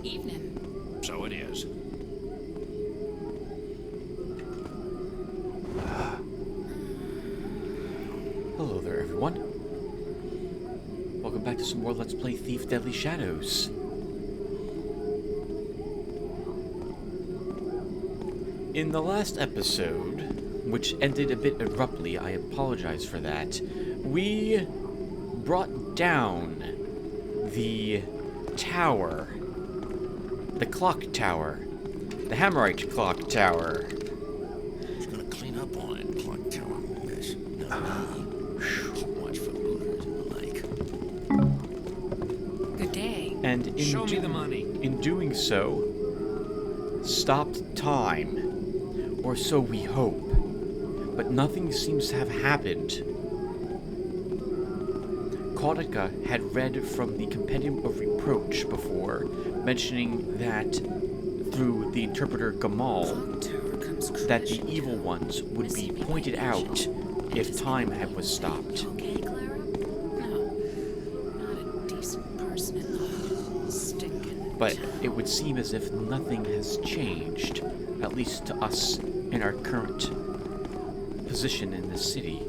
Evening. So it is. Hello there, everyone. Welcome back to some more Let's Play Thief Deadly Shadows. In the last episode, which ended a bit abruptly, I apologize for that, we brought down the tower. The clock tower. The Hammerite clock tower. Just gonna clean up on it, clock tower mess. Watch for looters and the like. Good day. And Show me the money. In doing so, stopped time. Or so we hope. But nothing seems to have happened. Kautika had read from the Compendium of Reproach before, mentioning that through the interpreter Gamal, that the evil ones would be pointed out if time was stopped. Okay, Clara? No. Not a decent person in the whole stinking But town. it would seem as if nothing has changed, at least to us in our current position in the city.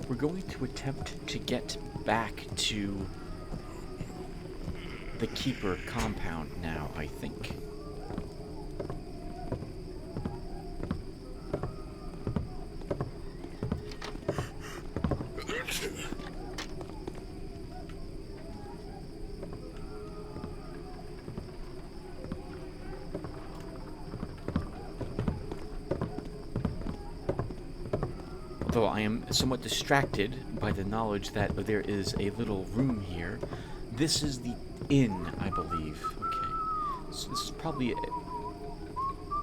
We're going to attempt to get back to the Keeper compound now, I think. Although I am somewhat distracted by the knowledge that there is a little room here. This is the inn, I believe. Okay. So this is probably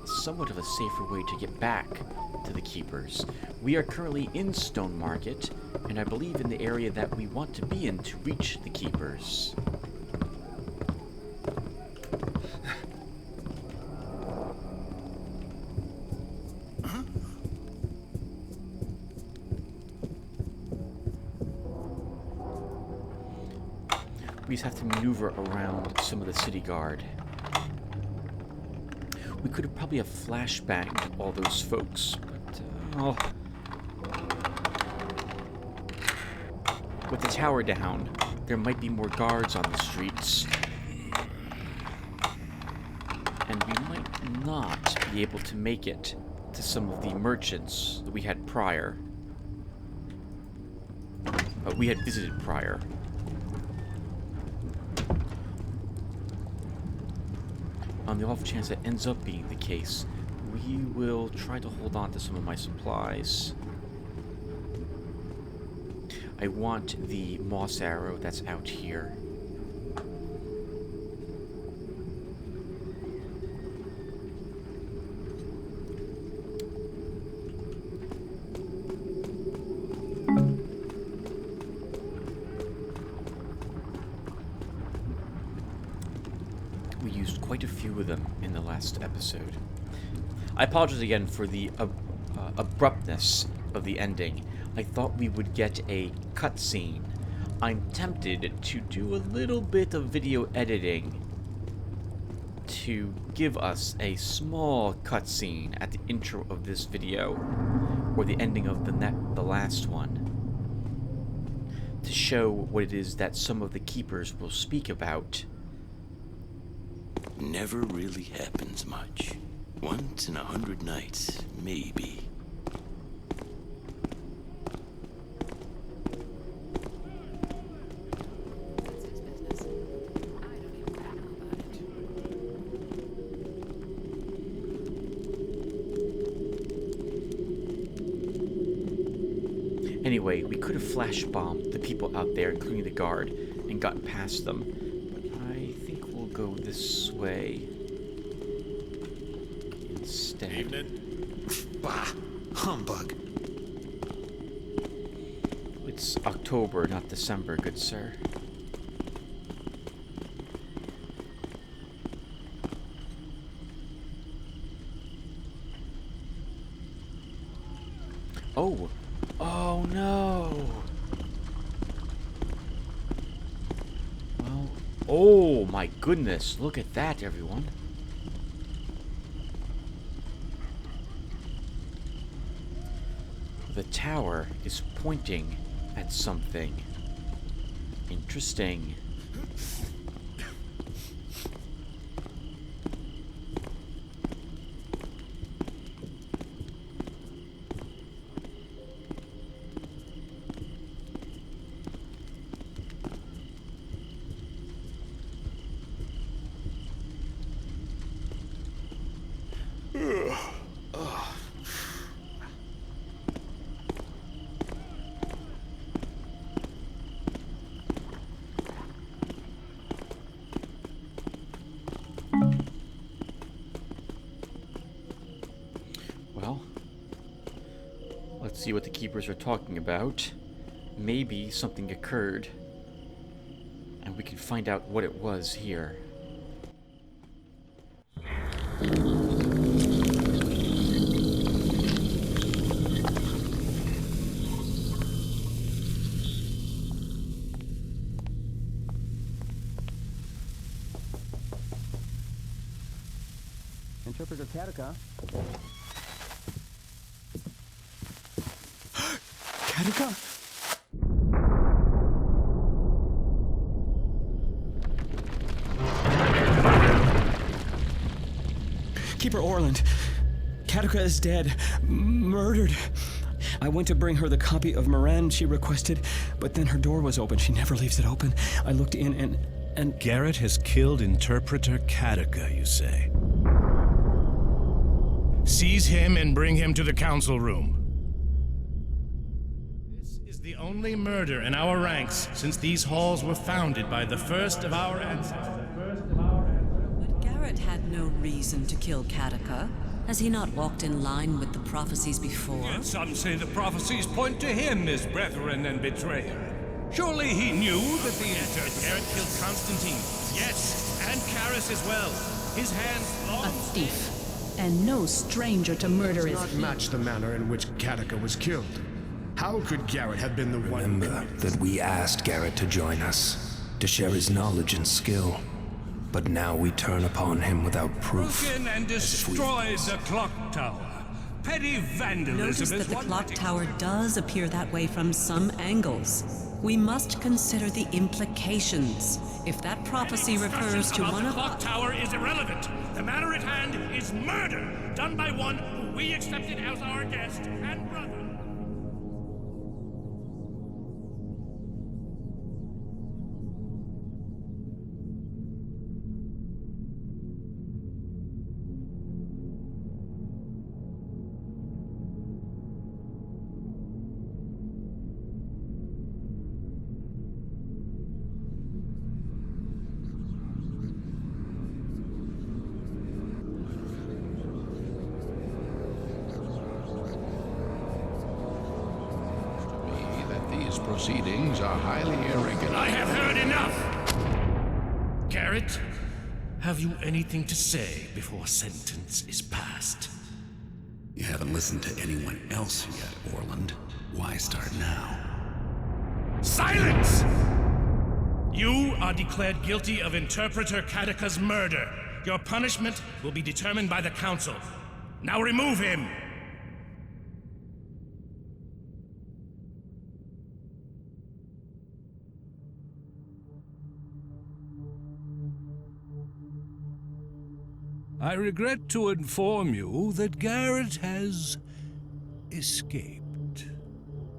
somewhat of a safer way to get back to the Keepers. We are currently in Stone Market, and I believe in the area that we want to be in to reach the Keepers. We just have to maneuver around some of the city guard. We could have probably have flashbanged all those folks, but with the tower down, there might be more guards on the streets, and we might not be able to make it to some of the merchants that we had prior. We had visited prior. On the off chance that ends up being the case, we will try to hold on to some of my supplies. I want the moss arrow that's out here. We used quite a few of them in the last episode. I apologize again for the abruptness of the ending. I thought we would get a cutscene. I'm tempted to do a little bit of video editing to give us a small cutscene at the intro of this video, or the ending of the last one, to show what it is that some of the Keepers will speak about. Never really happens much. Once in 100 nights, maybe. That's his business. I don't even know about it. Anyway, we could have flash bombed the people out there, including the guard, and gotten past them. But I think we'll go this way instead. Evening. Bah! Humbug. It's October, not December, good sir. Oh. Oh no. Well, oh my goodness. Look at that, everyone. The tower is pointing at something. Interesting. Well, let's see what the keepers are talking about. Maybe something occurred, and we can find out what it was here. Interpreter Katika. Katika? Keeper Orland. Katika is dead. Murdered. I went to bring her the copy of Moran she requested, but then her door was open. She never leaves it open. I looked in and... Garrett has killed Interpreter Katika, you say? Seize him and bring him to the council room. This is the only murder in our ranks since these halls were founded by the first of our ancestors. But Garrett had no reason to kill Katika. Has he not walked in line with the prophecies before? Yet some say the prophecies point to him as brethren and betrayer. Surely he knew that the Garrett killed Constantine. Yes, and Karis as well. His hands long... A thief. And no stranger to murder is Not match the manner in which Katika was killed. How could Garrett have been the one? Remember that we asked Garrett to join us, to share his knowledge and skill. But now we turn upon him without proof. broken and destroyed the clock tower. Petty vandalism Notice is that the one clock tower does appear that way from some angles. We must consider the implications. If that prophecy refers to one the of clock tower is irrelevant. The matter at hand is murder, done by one who we accepted as our guest and brother. These proceedings are highly irregular. I have heard enough! Garrett, have you anything to say before sentence is passed? You haven't listened to anyone else yet, Orland. Why start now? Silence! You are declared guilty of Interpreter Katika's murder. Your punishment will be determined by the council. Now remove him! I regret to inform you that Garrett has escaped.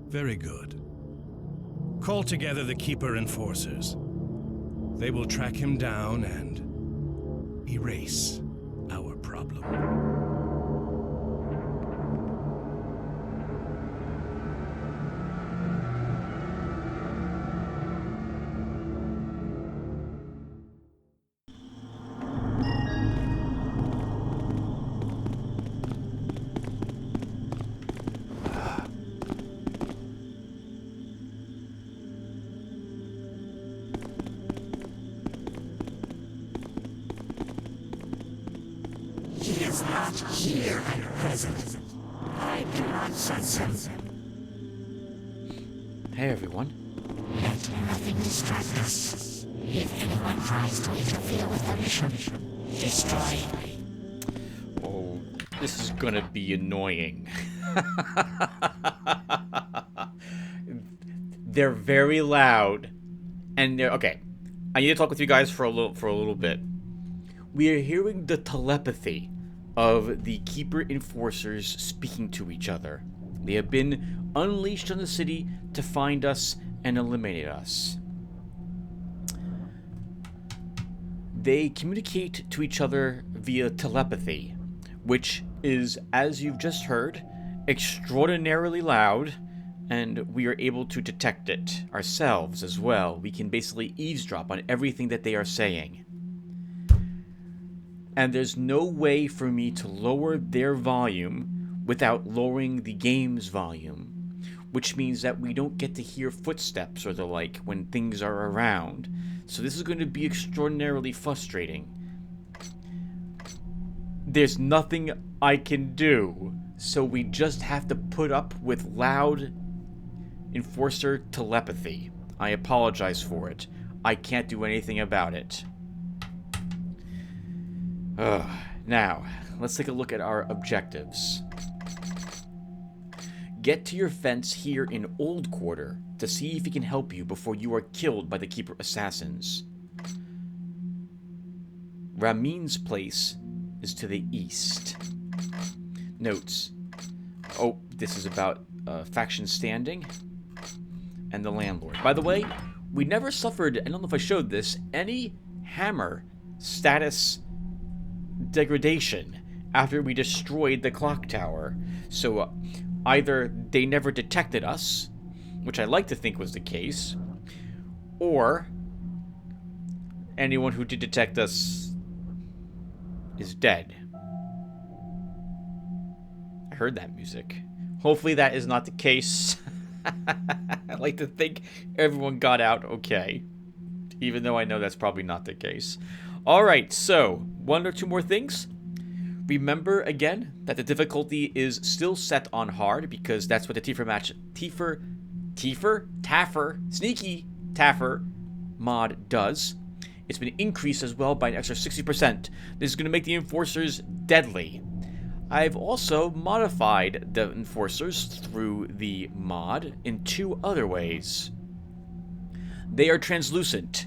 Very good. Call together the Keeper Enforcers. They will track him down and erase our problem. He is not here at present. I do not sense him. Hey, everyone. Let nothing distract us. If anyone tries to interfere with the mission, destroy. Oh, this is gonna be annoying. They're very loud, and they're okay. I need to talk with you guys for a little bit. We are hearing the telepathy of the Keeper Enforcers speaking to each other. They have been unleashed on the city to find us and eliminate us. They communicate to each other via telepathy, which is, as you've just heard, extraordinarily loud, and we are able to detect it ourselves as well. We can basically eavesdrop on everything that they are saying. And there's no way for me to lower their volume without lowering the game's volume, which means that we don't get to hear footsteps or the like when things are around. So this is going to be extraordinarily frustrating. There's nothing I can do, so we just have to put up with loud Enforcer telepathy. I apologize for it. I can't do anything about it. Now, let's take a look at our objectives. Get to your fence here in Old Quarter to see if he can help you before you are killed by the Keeper assassins. Ramin's place is to the east. Notes. Oh, this is about faction standing and the landlord. By the way, we never suffered, I don't know if I showed this, any hammer status degradation after we destroyed the clock tower. So either they never detected us, which I like to think was the case, or anyone who did detect us is dead. I heard that music. Hopefully that is not the case. I like to think everyone got out okay, even though I know that's probably not the case. Alright, so, one or two more things. Remember, again, that the difficulty is still set on hard, because that's what the Sneaky Taffer mod does. It's been increased as well by an extra 60%. This is going to make the Enforcers deadly. I've also modified the Enforcers through the mod in two other ways. They are translucent.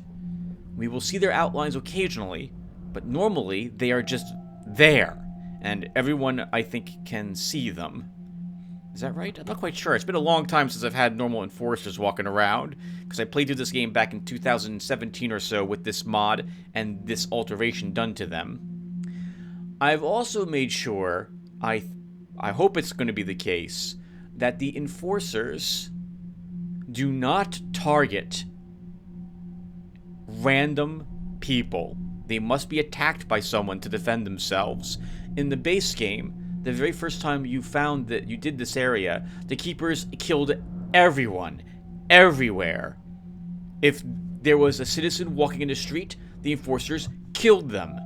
We will see their outlines occasionally, but normally they are just there, and everyone, I think, can see them. Is that right? I'm not quite sure. It's been a long time since I've had normal Enforcers walking around, because I played through this game back in 2017 or so with this mod and this alteration done to them. I've also made sure, I hope it's going to be the case, that the Enforcers do not target random people. They must be attacked by someone to defend themselves. In the base game, the very first time you found that you did this area, the Keepers killed everyone, everywhere. If there was a citizen walking in the street, the Enforcers killed them.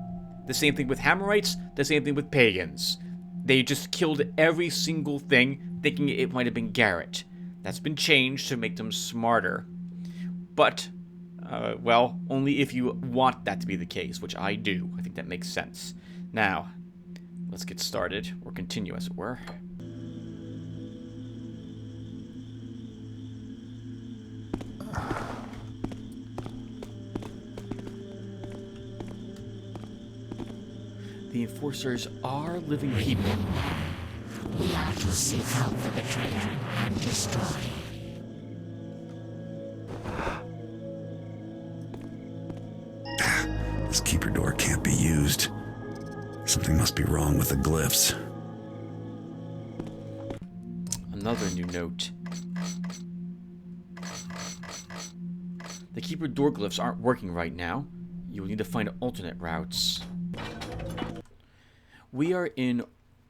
The same thing with Hammerites, the same thing with Pagans. They just killed every single thing, thinking it might have been Garrett. That's been changed to make them smarter. But, well, only if you want that to be the case, which I do. I think that makes sense. Now, let's get started, or continue as it were. The Enforcers are living people. We are to seek out the betrayer and destroy. This keeper door can't be used. Something must be wrong with the glyphs. Another new note. The keeper door glyphs aren't working right now. You will need to find alternate routes. We are in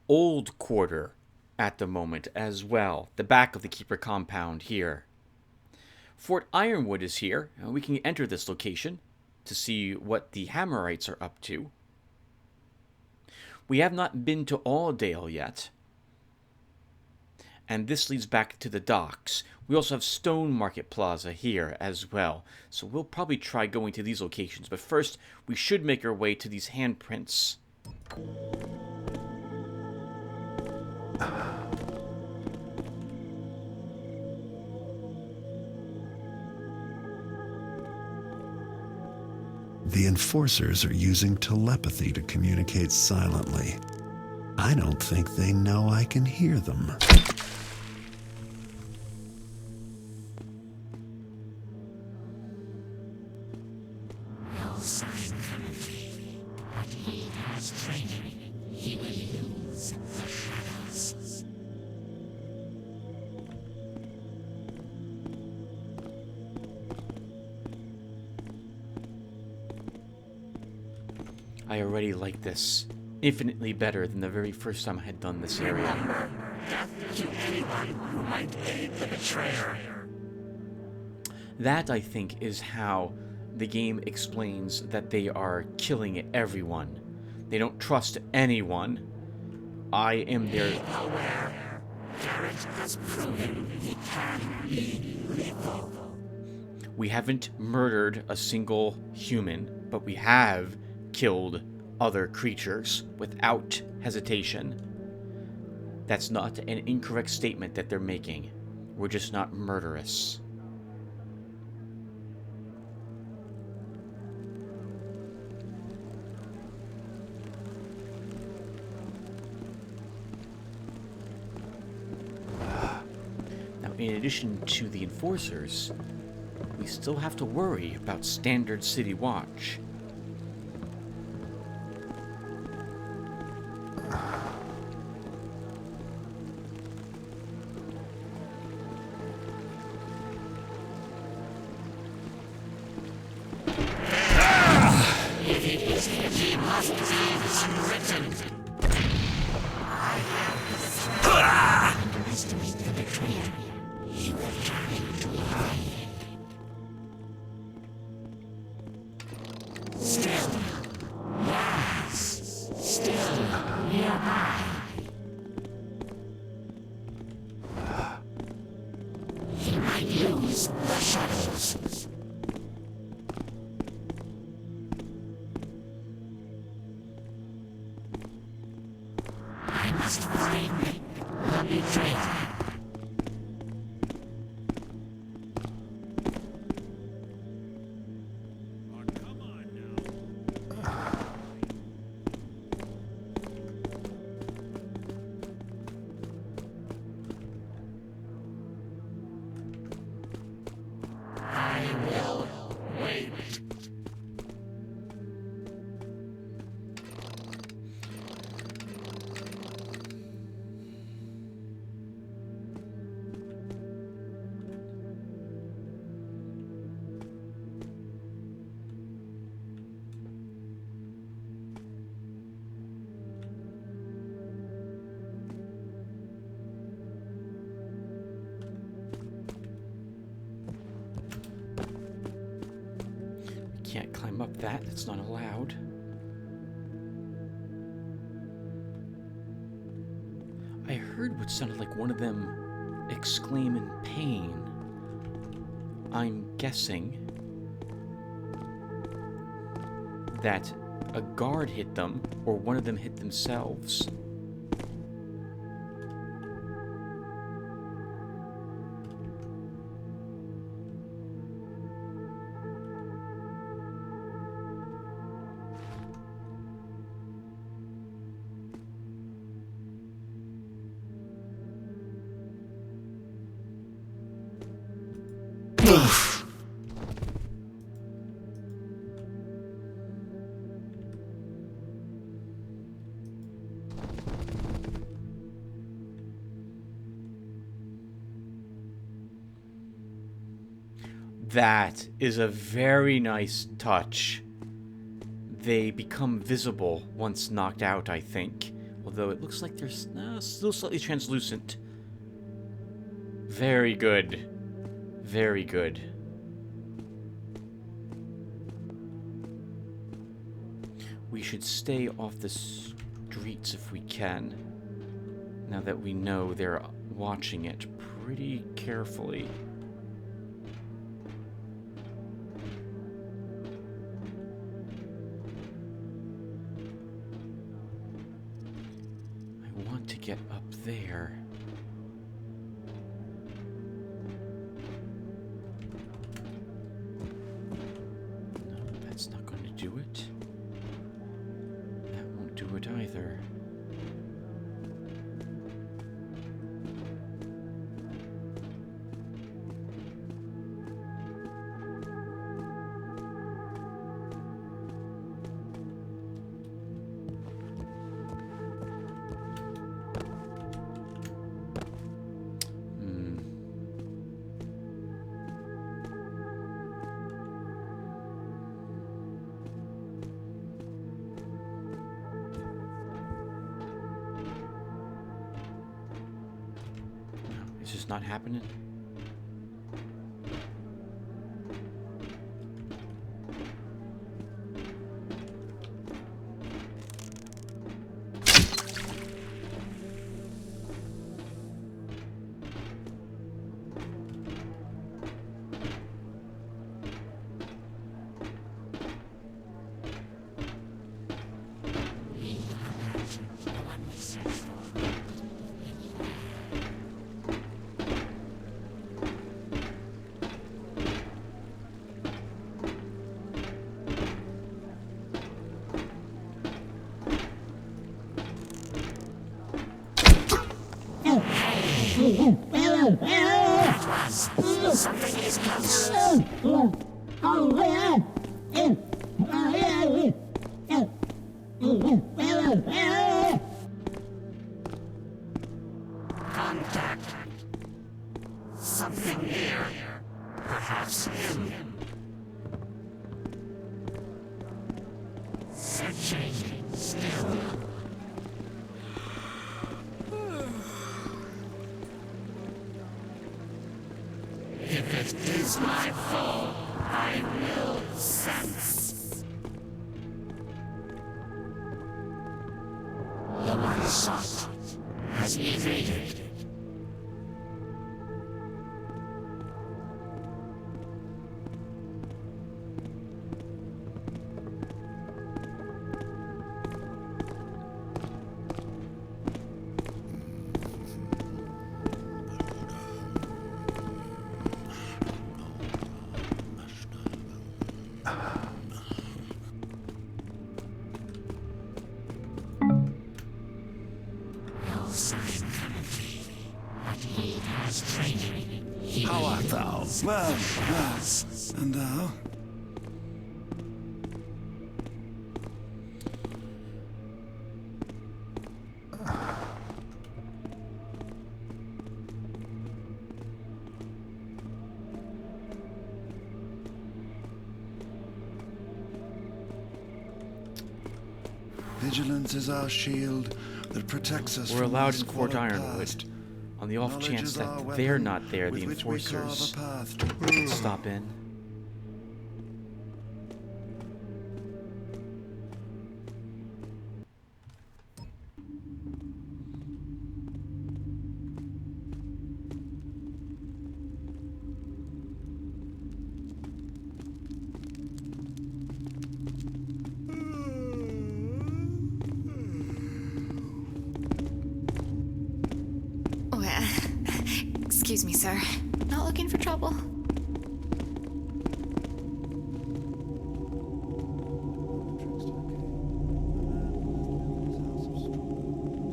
Old Quarter at the moment as well, the back of the Keeper compound here. Fort Ironwood is here, and we can enter this location to see what the Hammerites are up to. We have not been to Alldale yet. And this leads back to the docks. We also have Stone Market Plaza here as well. So we'll probably try going to these locations. But first, we should make our way to these handprints. The enforcers are using telepathy to communicate silently. I don't think they know I can hear them. No sign currently, but he has training. He will use the shadows. I already like this infinitely better than the very first time I had done this area. Remember, death to anyone who might aid the betrayer. That, I think, is how the game explains that they are killing everyone. They don't trust anyone. I am their... Be aware. Garrett has proven he can be lethal. We haven't murdered a single human, but we have killed other creatures without hesitation. That's not an incorrect statement that they're making. We're just not murderous. Now, in addition to the enforcers, we still have to worry about Standard City Watch. If it is him, he must be unwritten. I have the threat. Underestimate the betrayer. He will try to hide. Still. Yes. Still nearby. He might use the shadows. I must find the betrayer. I will wait. Can't climb up that, it's not allowed. I heard what sounded like one of them exclaim in pain. I'm guessing that a guard hit them, or one of them hit themselves. That is a very nice touch. They become visible once knocked out, I think. Although it looks like they're still slightly translucent. Very good. Very good. We should stay off the streets if we can. Now that we know they're watching it pretty carefully. I want to get up there. No, that's not going to do it. That won't do it either. It's just not happening. Something is coming. Contact. Something here. Perhaps him. Searching still. If it is my foe, I will sense. The one sought has evaded. How art thou? Well, and thou? Vigilance is our shield that protects us. We're from allowed this in Fort quarter Ironwood. past. On the off Knowledge chance is our that they're weapon not there, the with which we carve a enforcers path can stop in. Excuse me, sir. Not looking for trouble?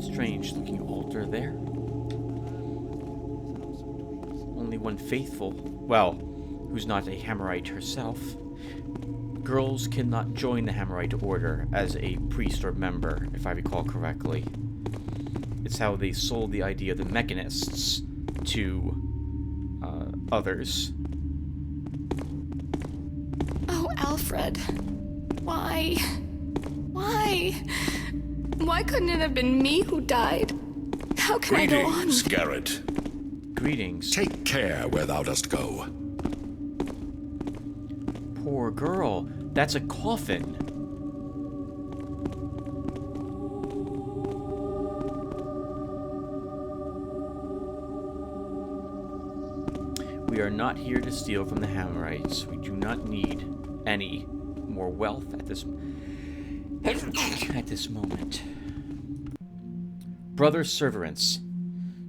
Strange looking altar there. Only one faithful, well, who's not a Hammerite herself. Girls cannot join the Hammerite order as a priest or member, if I recall correctly. It's how they sold the idea of the mechanists to others. Oh, Alfred. Why? Why? Why couldn't it have been me who died? How can I go on? Greetings, Garrett. Greetings. Take care where thou dost go. Poor girl. That's a coffin. we are not here to steal from the Hammerites. We do not need any more wealth at this moment. Brother Severance,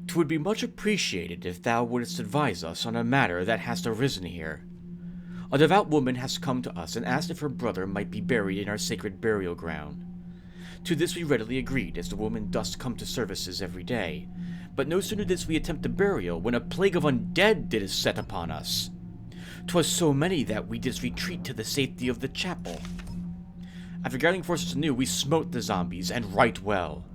'twould be much appreciated if thou wouldst advise us on a matter that hast arisen here. A devout woman has come to us and asked if her brother might be buried in our sacred burial ground. To this we readily agreed, as the woman doth come to services every day. But no sooner did we attempt the burial, when a plague of undead did set upon us. 'Twas so many that we did retreat to the safety of the chapel. After gathering forces anew, we smote the zombies, and right well.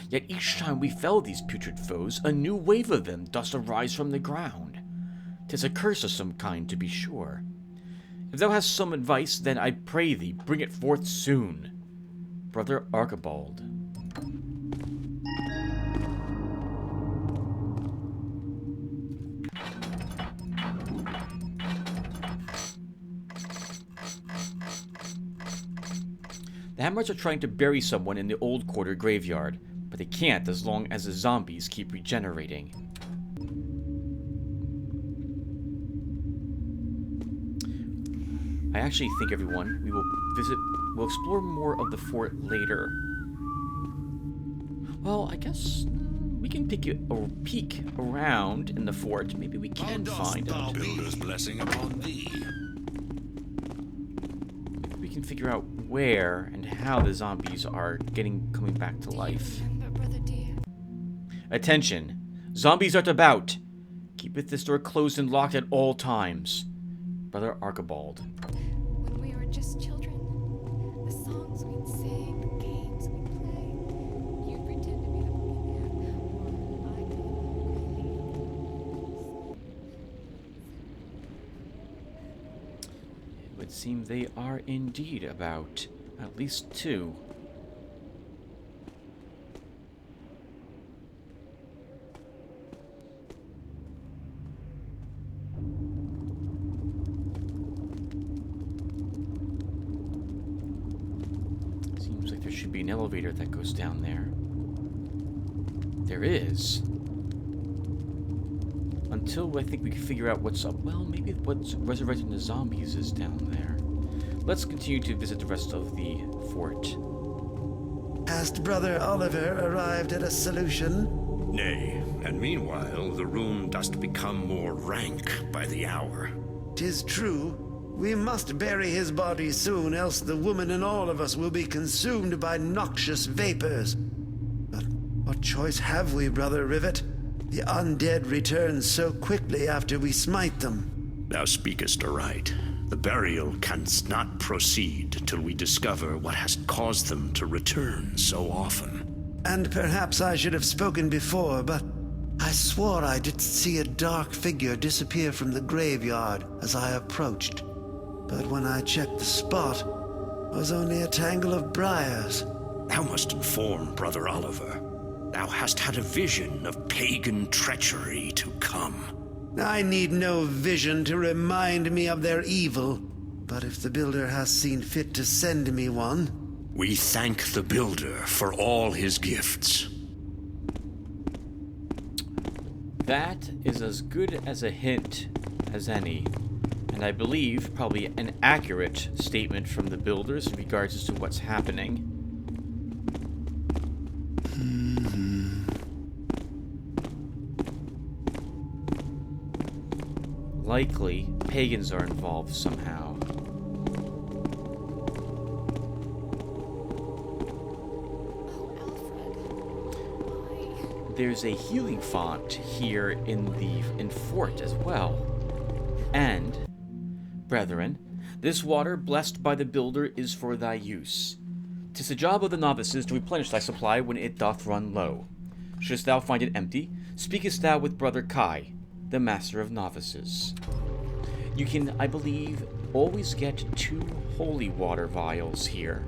Yet each time we fell these putrid foes, a new wave of them doth arise from the ground. 'Tis a curse of some kind, to be sure. If thou hast some advice, then I pray thee, bring it forth soon. Brother Archibald. The Hammerites are trying to bury someone in the old quarter graveyard, but they can't as long as the zombies keep regenerating. I actually think, everyone, we'll explore more of the fort later. Well, I guess we can take a peek around in the fort. Maybe we can find out. Builder's blessing upon thee. Maybe we can figure out where and how the zombies are coming back to life. Attention! Zombies are about! Keepeth this door closed and locked at all times. Brother Archibald. When we were just children, the songs we'd sing, the games we'd play, you'd pretend to be the boogeyman, or I'd be the It would seem they are indeed about. At least two. Seems like there should be an elevator that goes down there. There is. Until I think we can figure out what's up. Well, maybe what's resurrecting the zombies is down there. Let's continue to visit the rest of the fort. Hast Brother Oliver arrived at a solution? Nay, and meanwhile the room doth become more rank by the hour. 'Tis true. We must bury his body soon, else the woman and all of us will be consumed by noxious vapors. But what choice have we, Brother Rivet? The undead return so quickly after we smite them. Thou speakest aright. The burial canst not proceed till we discover what has caused them to return so often. And perhaps I should have spoken before, but I swore I did see a dark figure disappear from the graveyard as I approached. But when I checked the spot, it was only a tangle of briars. Thou must inform Brother Oliver. Thou hast had a vision of pagan treachery to come. I need no vision to remind me of their evil, but if the Builder has seen fit to send me one... We thank the Builder for all his gifts. That is as good as a hint as any, and I believe probably an accurate statement from the Builders in regards to what's happening. Likely, pagans are involved somehow. There's a healing font here in fort as well. And, brethren, this water blessed by the Builder is for thy use. 'Tis the job of the novices to replenish thy supply when it doth run low. Shouldst thou find it empty, speakest thou with Brother Kai, the Master of Novices. You can, I believe, always get 2 holy water vials here.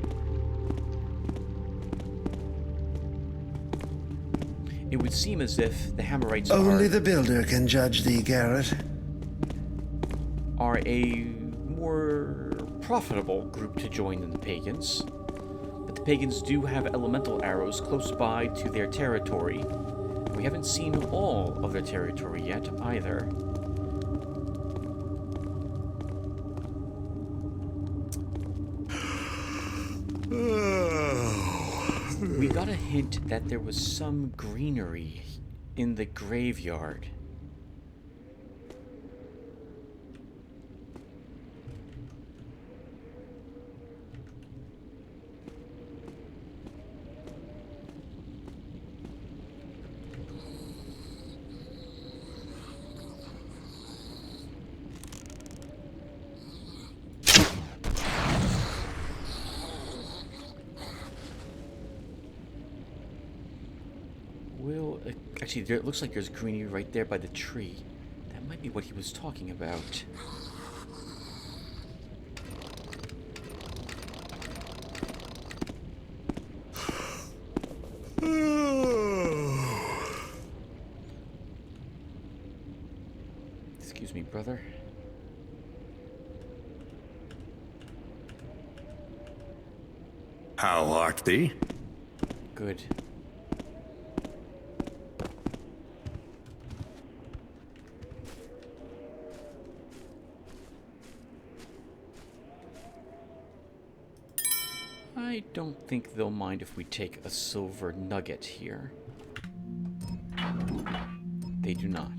It would seem as if the Hammerites Only the Builder can judge thee, Garrett. Are a more profitable group to join than the pagans. But the pagans do have elemental arrows close by to their territory. We haven't seen all of their territory yet, either. got a hint that there was some greenery in the graveyard. Actually, it looks like there's greenery right there by the tree. That might be what he was talking about. Excuse me, brother. How art thee? Good. I don't think they'll mind if we take a silver nugget here. They do not.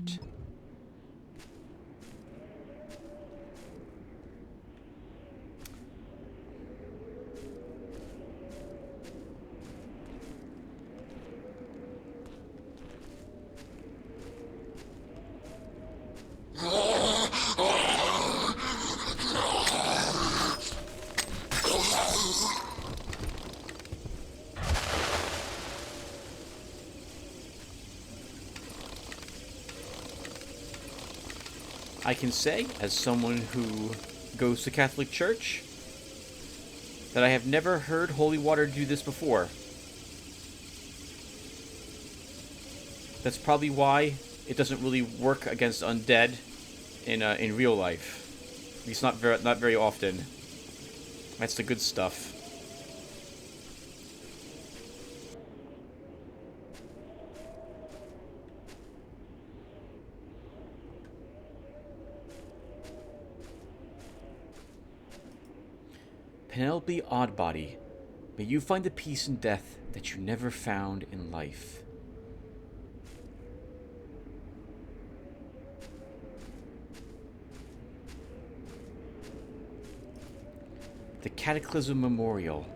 I can say, as someone who goes to Catholic Church, that I have never heard holy water do this before. That's probably why it doesn't really work against undead in real life. At least not very often. That's the good stuff. Penelope Oddbody, may you find the peace in death that you never found in life. The Cataclysm Memorial,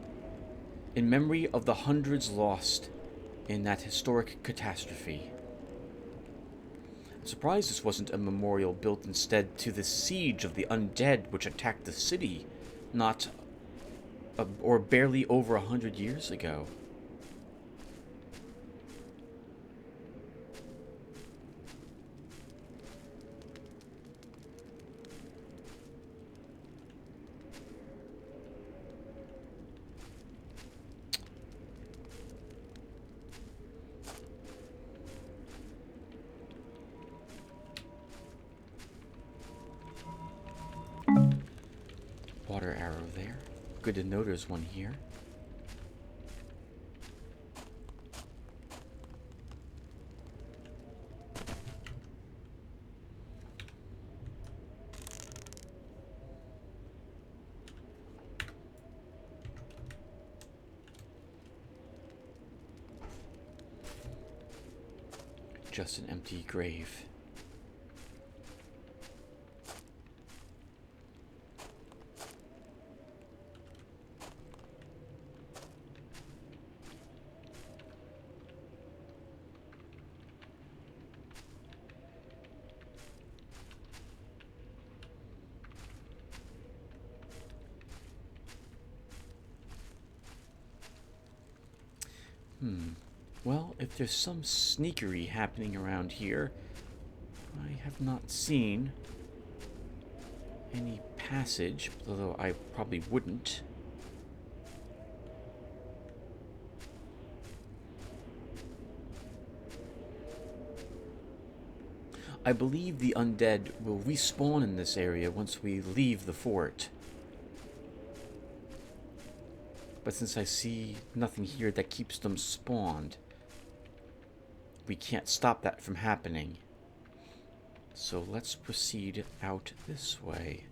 in memory of the hundreds lost in that historic catastrophe. I'm surprised this wasn't a memorial built instead to the siege of the undead which attacked the city, not or barely over 100 years ago. Water arrow there. Good to know there's one here. Just an empty grave. Well, if there's some sneakery happening around here, I have not seen any passage, although I probably wouldn't. I believe the undead will respawn in this area once we leave the fort. But since I see nothing here that keeps them spawned, we can't stop that from happening. So let's proceed out this way.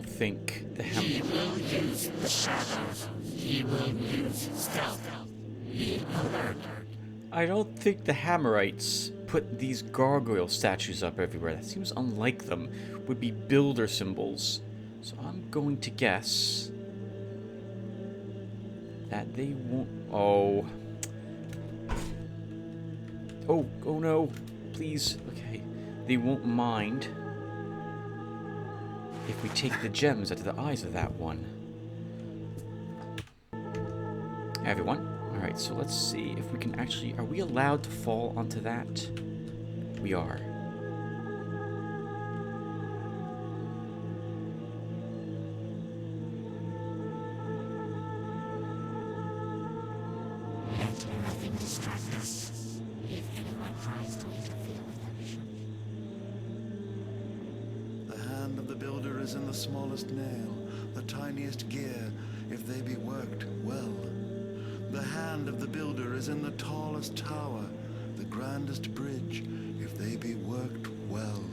don't think the He will use the shadows. He will use stealth. Be alert. I don't think the Hammerites put these gargoyle statues up everywhere. That seems unlike them. Would be builder symbols. So I'm going to guess that they won't... Oh. Oh no. Please. Okay. They won't mind if we take the gems out of the eyes of that one. Hey, everyone. Alright, so let's see if we can actually... Are we allowed to fall onto that? We are. Let nothing distract us. If anyone tries to interfere with them. The hand of the builder is in the smallest nail, the tiniest gear, if they be worked well. The hand of the builder is in the tallest tower, the grandest bridge, if they be worked well.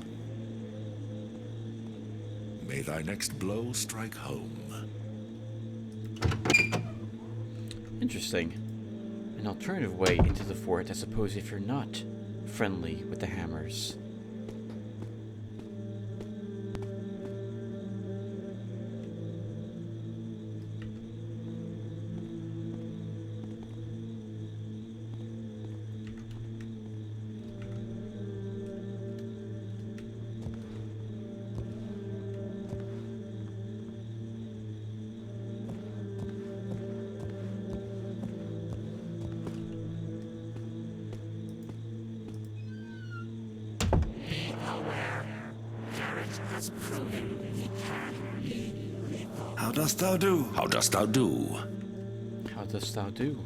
May thy next blow strike home. Interesting. An alternative way into the fort, I suppose, if you're not friendly with the hammers. How dost thou do? How dost thou do? How dost thou do?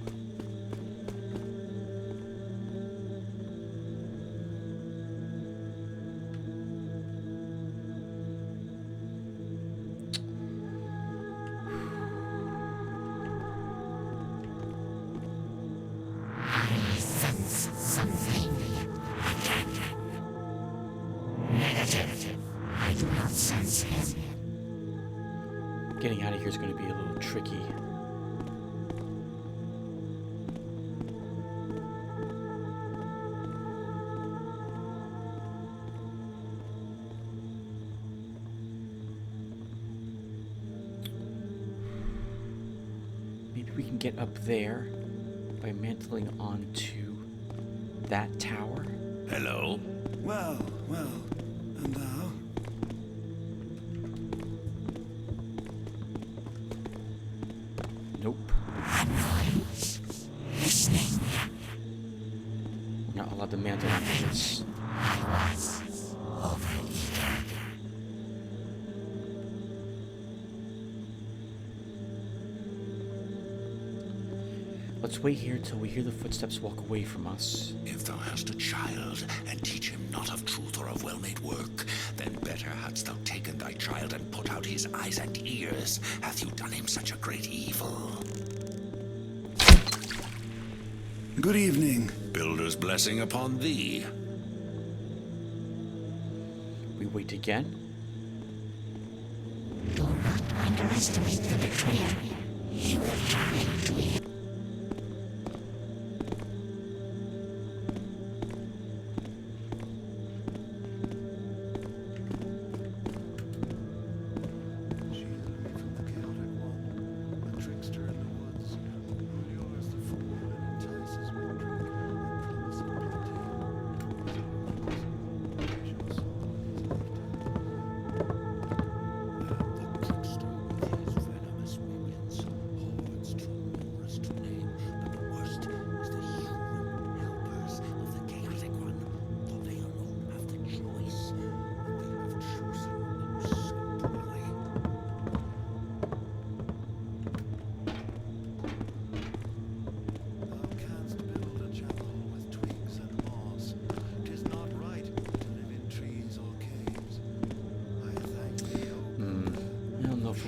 I sense something. Negative. I do not sense him. Getting out of here is going to be a little tricky. Maybe we can get up there by mantling onto that tower. Hello? Well, and thou? Nope. Listening. We're not allowed to mantle onto this. I was overeager. Let's wait here till we hear the footsteps walk away from us. If thou hast a child, and teach him not of truth or of well-made work, then better hadst thou taken thy child and put out his eyes and ears, hath you done him such a great evil. Good evening. Builder's blessing upon thee. We wait again. Do not underestimate the betrayer. He will turn into evil.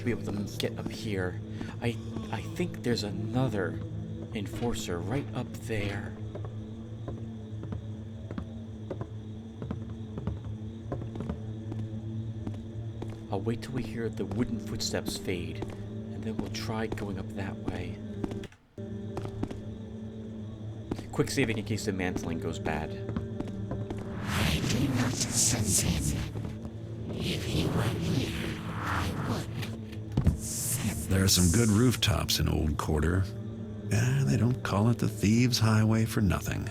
Be able to get up here. I think there's another enforcer right up there. A I'll wait till we hear the wooden footsteps fade, and then we'll try going up that way. Quick saving in case the mantling goes bad. I do not sense him. If he were here, I would. There are some good rooftops in Old Quarter. They don't call it the Thieves' Highway for nothing.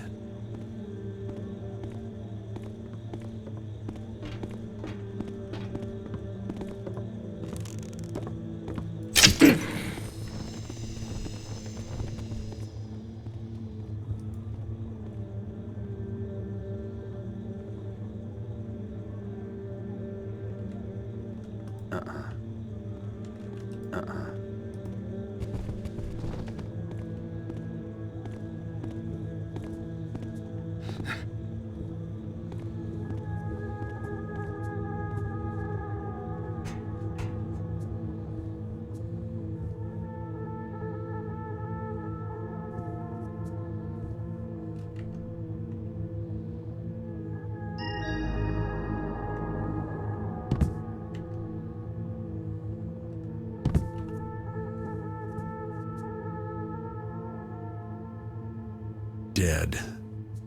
Dead.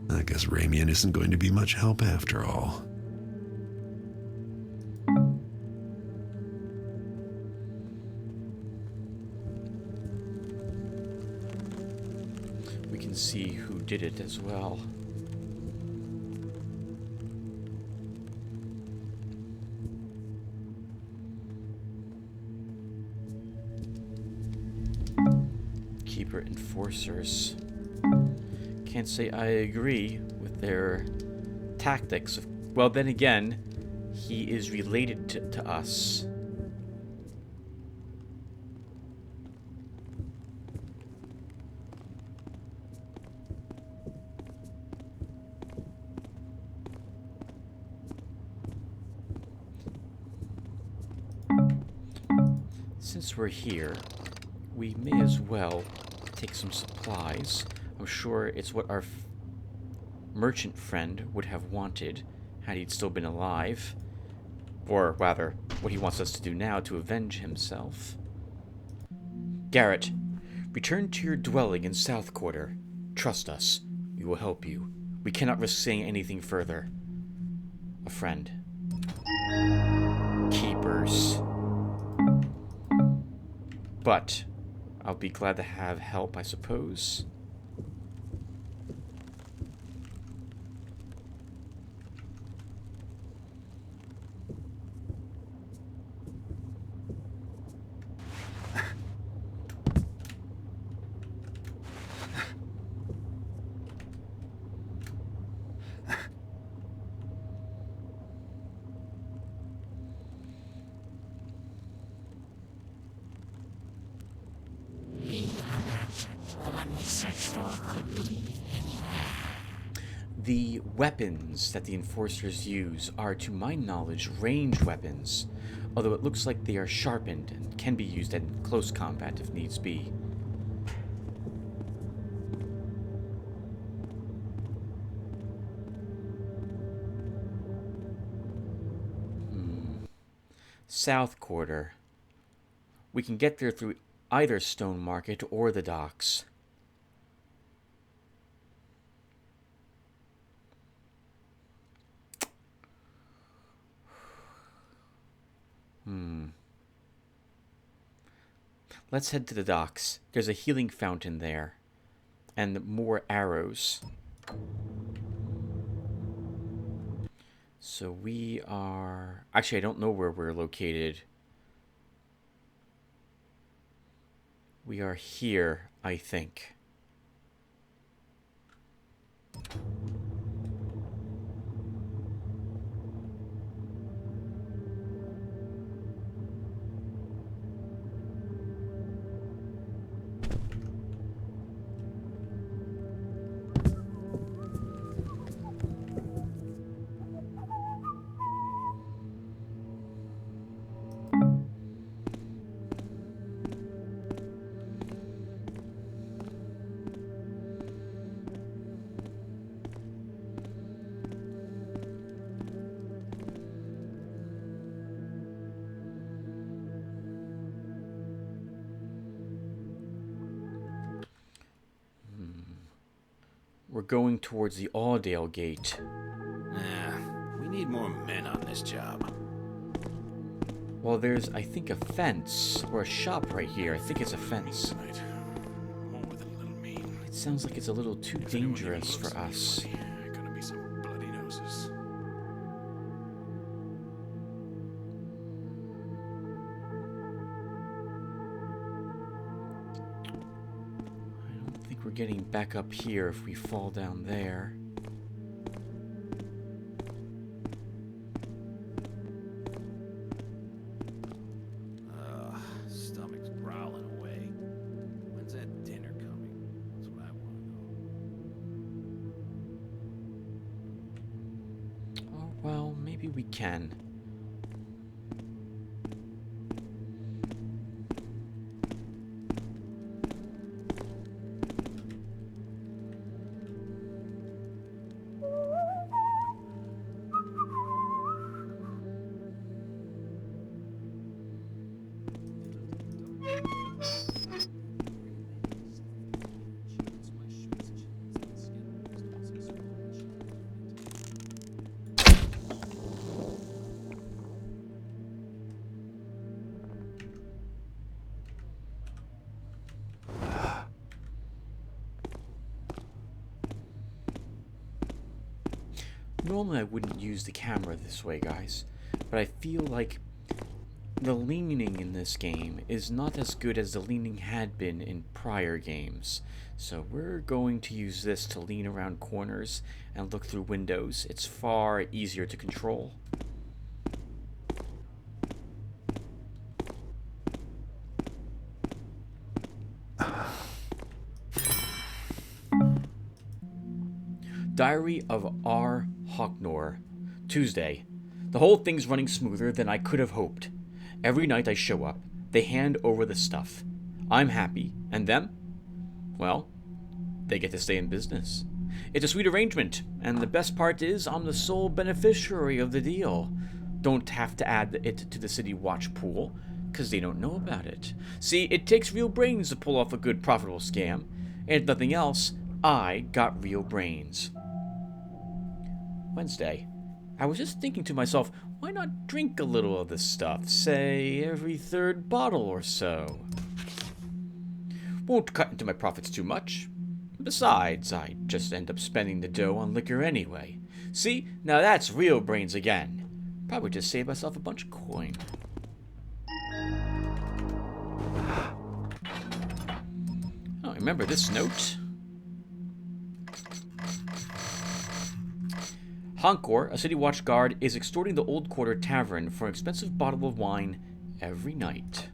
I guess Ramian isn't going to be much help after all. We can see who did it as well. Keeper enforcers. Can't say I agree with their tactics. Well, then again, he is related to us. Since we're here, we may as well take some supplies. I'm sure it's what our merchant friend would have wanted had he still been alive. Or rather, what he wants us to do now to avenge himself. Garrett, return to your dwelling in South Quarter. Trust us. We will help you. We cannot risk saying anything further. A friend. Keepers. But I'll be glad to have help, I suppose. The weapons that the enforcers use are, to my knowledge, ranged weapons, although it looks like they are sharpened and can be used in close combat if needs be. South Quarter. We can get there through either Stone Market or the docks. Let's head to the docks. There's a healing fountain there. And more arrows. So we are... Actually, I don't know where we're located. We are here, I think. we're going towards the Audale Gate. Nah, we need more men on this job. Well, there's, I think, a fence, or a shop right here. I think it's a fence. It sounds like it's a little too dangerous for us. Gonna be some bloody noses. I don't think we're getting back up here if we fall down there. Stomach's growling away. When's that dinner coming? That's what I want to know. Oh, well, maybe we can. Normally I wouldn't use the camera this way, guys, but I feel like the leaning in this game is not as good as the leaning had been in prior games. So we're going to use this to lean around corners and look through windows. It's far easier to control. Diary of R. Hocknor. Tuesday. The whole thing's running smoother than I could have hoped. Every night I show up, they hand over the stuff. I'm happy. And them? Well, they get to stay in business. It's a sweet arrangement, and the best part is I'm the sole beneficiary of the deal. Don't have to add it to the city watch pool, because they don't know about it. See, it takes real brains to pull off a good profitable scam, and if nothing else, I got real brains. Wednesday. I was just thinking to myself, why not drink a little of this stuff, say, every third bottle or so? Won't cut into my profits too much. Besides, I just end up spending the dough on liquor anyway. See, now that's real brains again. Probably just save myself a bunch of coin. Oh, remember this note? Honkor, a city watch guard, is extorting the Old Quarter Tavern for an expensive bottle of wine every night.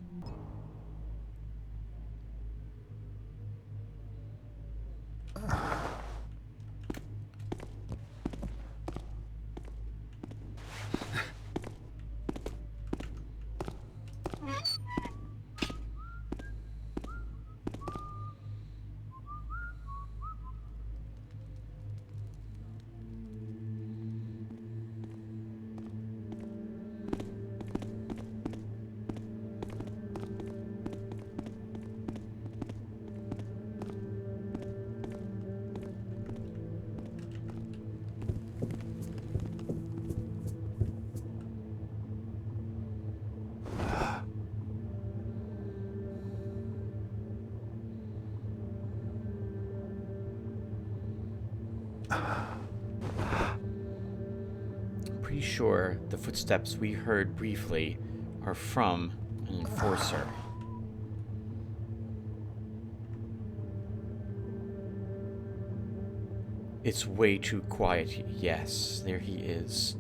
Pretty sure the footsteps we heard briefly are from an enforcer. It's way too quiet. Yes, there he is.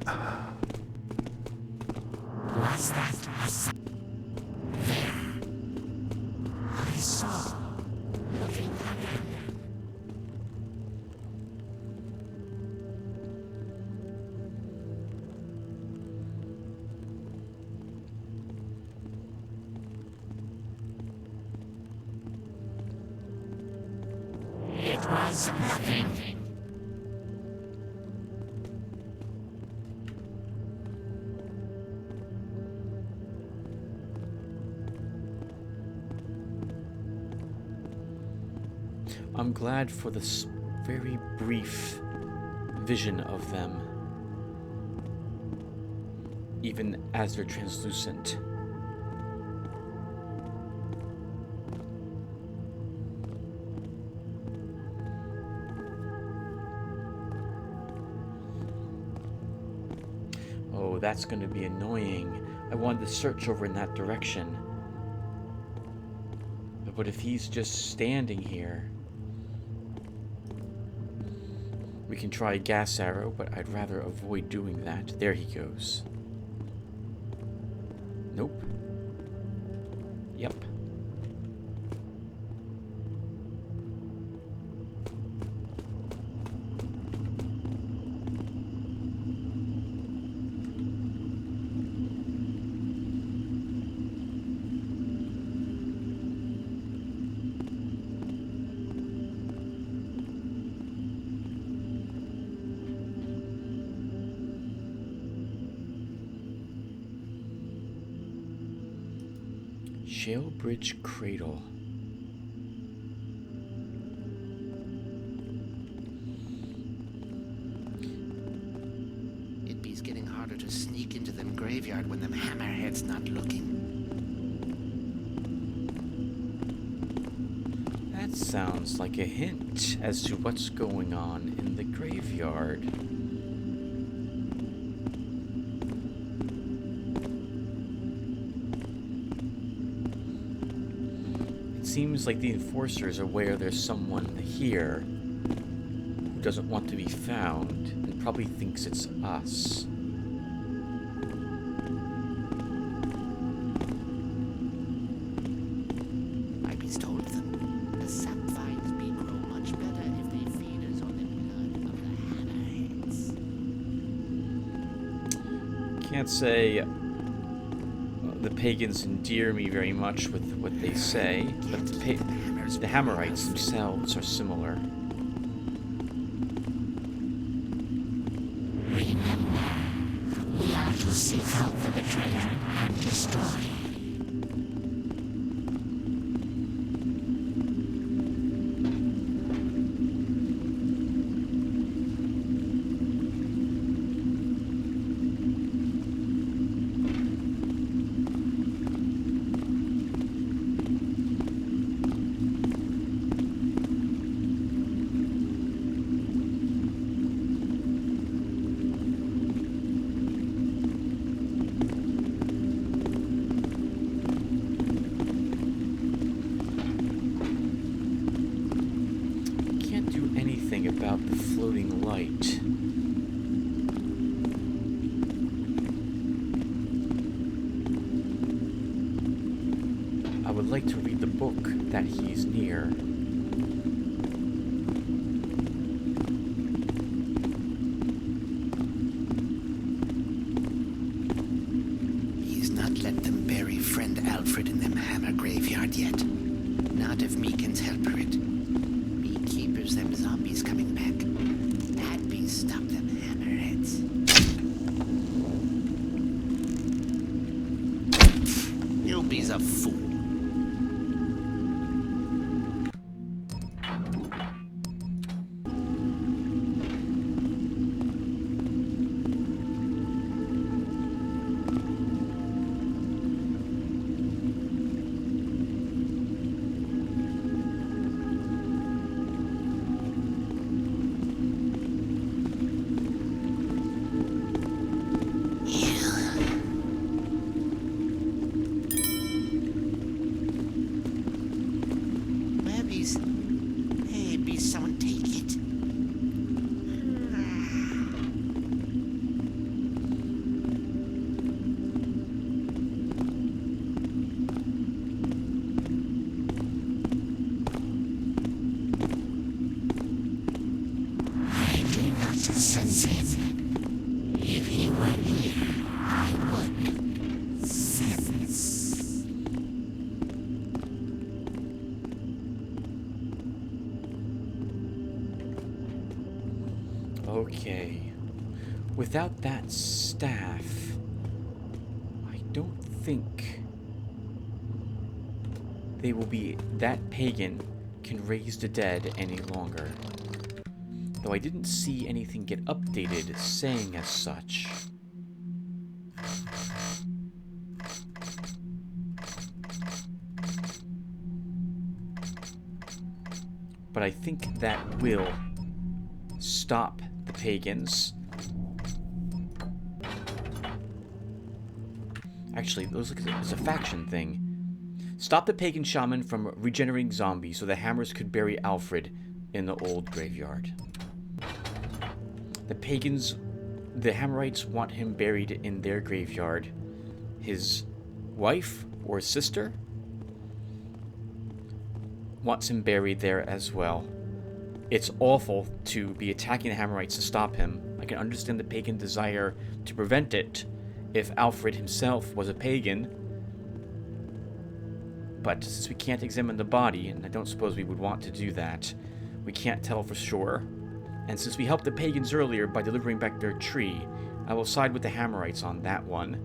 Was that us? There. I saw. Looking at him. It was nothing. I'm glad for this very brief vision of them, even as they're translucent. Oh, that's going to be annoying. I wanted to search over in that direction. But if he's just standing here... We can try a gas arrow, but I'd rather avoid doing that. There he goes. Nope. Yep. Jailbridge Cradle. It be's getting harder to sneak into them graveyard when them hammerheads not looking. That sounds like a hint as to what's going on in the graveyard. Seems like the Enforcer is aware there's someone here who doesn't want to be found and probably thinks it's us. I be's told them the sap vines be grow much better if they feed us on the blood of the hammerheads. Can't say the pagans endear me very much with what they say, but the Hammerites themselves are similar. Remember, we are to seek out the betrayer and destroy. About the floating light. I would like to read the book that he's near. He's not let them bury friend Alfred in them hammer graveyard yet. Not if me can help her it. Them zombies coming back. That be stop them hammerheads. You be's a fool. were here, I would. Since. Okay. Without that staff, I don't think they will be... that pagan can raise the dead any longer. Though I didn't see anything get updated saying as such. But I think that will stop the pagans. Actually, it looks like it's a faction thing. Stop the pagan shaman from regenerating zombies so the hammers could bury Alfred in the old graveyard. The pagans, the Hammerites want him buried in their graveyard. His wife or sister wants him buried there as well. It's awful to be attacking the Hammerites to stop him. I can understand the pagan desire to prevent it if Alfred himself was a pagan. But since we can't examine the body, and I don't suppose we would want to do that, we can't tell for sure. And since we helped the pagans earlier by delivering back their tree, I will side with the Hammerites on that one.